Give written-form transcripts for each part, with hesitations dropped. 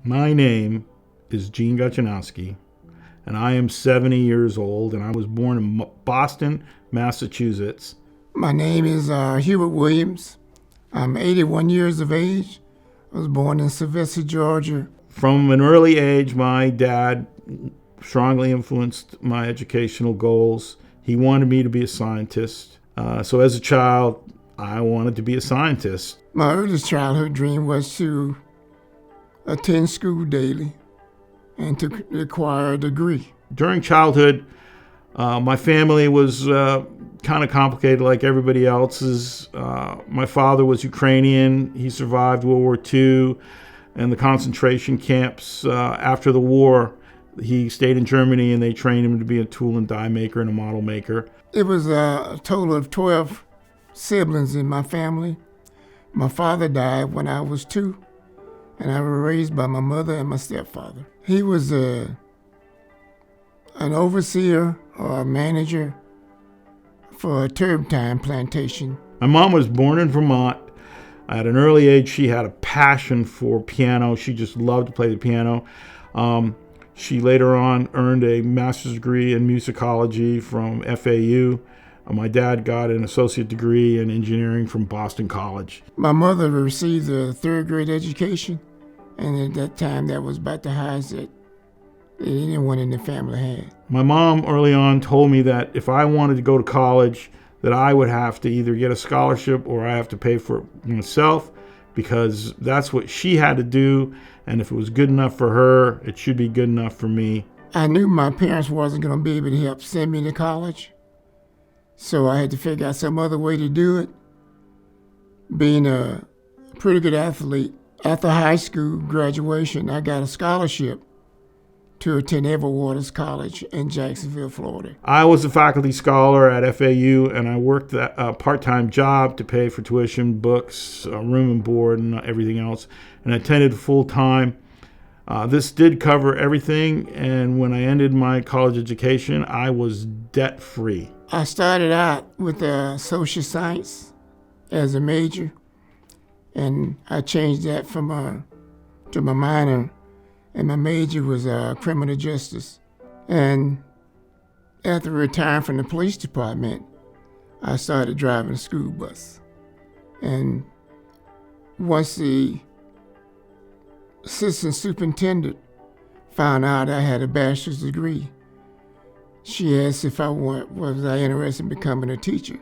My name is Gene Gachinowski, and I am 70 years old, and I was born in Boston, Massachusetts. My name is Hubert Williams. I'm 81 years of age. I was born in Sylvester, Georgia. From an early age, my dad strongly influenced my educational goals. He wanted me to be a scientist. So as a child, I wanted to be a scientist. My earliest childhood dream was to attend school daily and to acquire a degree. During childhood, my family was kind of complicated like everybody else's. My father was Ukrainian. He survived World War II and the concentration camps. After the war, he stayed in Germany and they trained him to be a tool and die maker and a model maker. It was a total of 12 siblings in my family. My father died when I was 2, and I was raised by my mother and my stepfather. He was an overseer or a manager for a turpentine plantation. My mom was born in Vermont. At an early age, she had a passion for piano. She just loved to play the piano. She later on earned a master's degree in musicology from FAU. My dad got an associate degree in engineering from Boston College. My mother received a third grade education, and at that time, that was about the highest that anyone in the family had. My mom early on told me that if I wanted to go to college, that I would have to either get a scholarship or I have to pay for it myself, because that's what she had to do, and if it was good enough for her, it should be good enough for me. I knew my parents wasn't going to be able to help send me to college, so I had to figure out some other way to do it. Being a pretty good athlete, after high school graduation, I got a scholarship to attend Edward Waters College in Jacksonville, Florida. I was a faculty scholar at FAU, and I worked a part-time job to pay for tuition, books, room and board, and everything else, and attended full-time. This did cover everything, and when I ended my college education, I was debt-free. I started out with social science as a major, and I changed that to my minor, and my major was criminal justice. And after retiring from the police department, I started driving a school bus. And once the assistant superintendent found out I had a bachelor's degree, she asked if was I interested in becoming a teacher,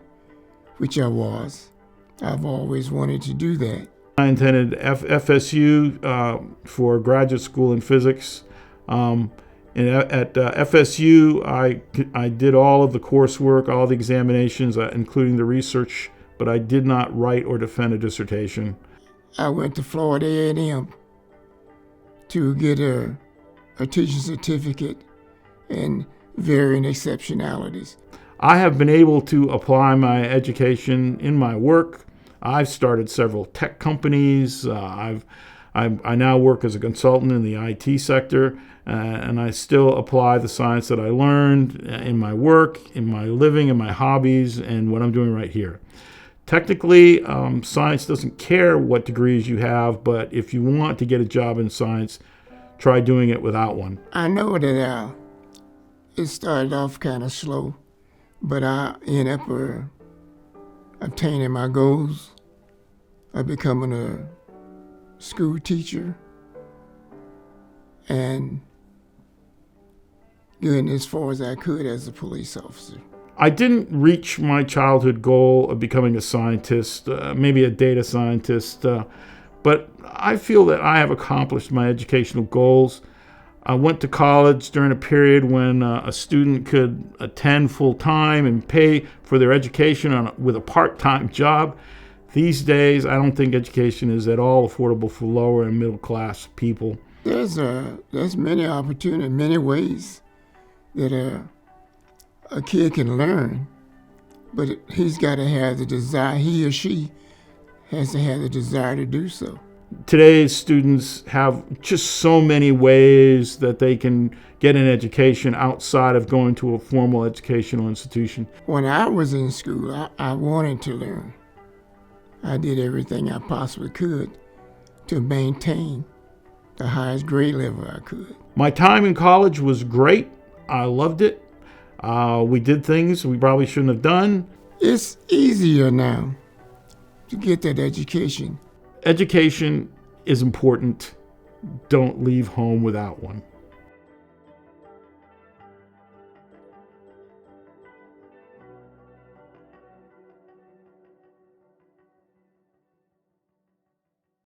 which I was. I've always wanted to do that. I attended FSU for graduate school in physics. And at FSU, I did all of the coursework, all the examinations, including the research, but I did not write or defend a dissertation. I went to Florida A&M to get a teaching certificate in varying exceptionalities. I have been able to apply my education in my work. I've started several tech companies. I now work as a consultant in the IT sector, and I still apply the science that I learned in my work, in my living, in my hobbies, and what I'm doing right here. Technically, science doesn't care what degrees you have, but if you want to get a job in science, try doing it without one. I know that it started off kind of slow, but I ended up obtaining my goals of becoming a school teacher and getting as far as I could as a police officer. I didn't reach my childhood goal of becoming a scientist, maybe a data scientist, but I feel that I have accomplished my educational goals. I went to college during a period when a student could attend full-time and pay for their education with a part-time job. These days, I don't think education is at all affordable for lower and middle-class people. There's many opportunities, many ways that a kid can learn, but he's got to have the desire, he or she has to have the desire to do so. Today's students have just so many ways that they can get an education outside of going to a formal educational institution. When I was in school, I wanted to learn. I did everything I possibly could to maintain the highest grade level I could. My time in college was great. I loved it. We did things we probably shouldn't have done. It's easier now to get that education. Education is important. Don't leave home without one.